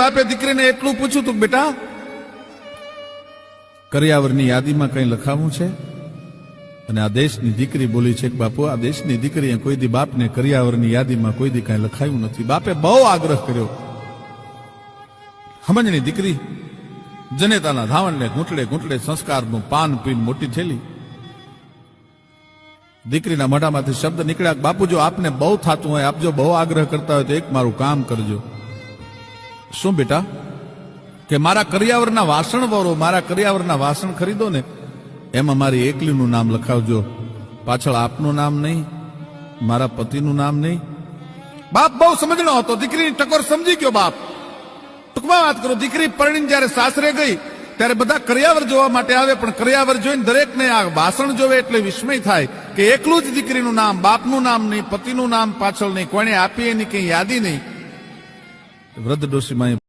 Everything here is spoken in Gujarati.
બાપે દીકરીને એટલું પૂછ્યું તું, બેટા કરિયાવરની યાદીમાં કંઈ લખાવું છે? અને આ દેશની દીકરી બોલી છે કે બાપુ, આ દેશની દીકરીએ કોઈ દી બાપને કરિયાવરની યાદીમાં કોઈ દી કંઈ લખાયું નથી. બાપે બહુ આગ્રહ કર્યો. સમજણી દીકરી જનેતાના ધાવણને ઘૂંટડે ઘૂંટડે સંસ્કારનું પાન પીને મોટી થયેલી. દીકરીના મોઢામાંથી શબ્દ નીકળ્યા, બાપુ જો આપને બહુ થતું હોય, આપ જો બહુ આગ્રહ કરતા હોય તો એક મારું કામ કરજો. શું બેટા? કે મારા કરિયાવરના વાસણ વરો, મારા કરિયાવરના વાસણ ખરીદો ને, એમાં મારી એકલીનું નામ લખાવજો, પાછળ આપનું નામ નહીં, મારા પતિનું નામ નહીં. બાપ બહુ સમજણો હતો, દીકરીની ટકોર સમજી ગયો બાપ. ટૂંકમાં વાત કરો, દીકરી પરણીને જયારે સાસરે ગઈ ત્યારે બધા કરિયાવર જોવા માટે આવે, પણ કરિયાવર જોઈને દરેકને આ વાસણ જોવે એટલે વિસ્મય થાય કે એકલું જ દીકરીનું નામ, બાપનું નામ નહીં, પતિનું નામ પાછળ નહીં, કોણે આપી એની કઈ યાદી નહીં. વૃદ્ધ ડોશીમાં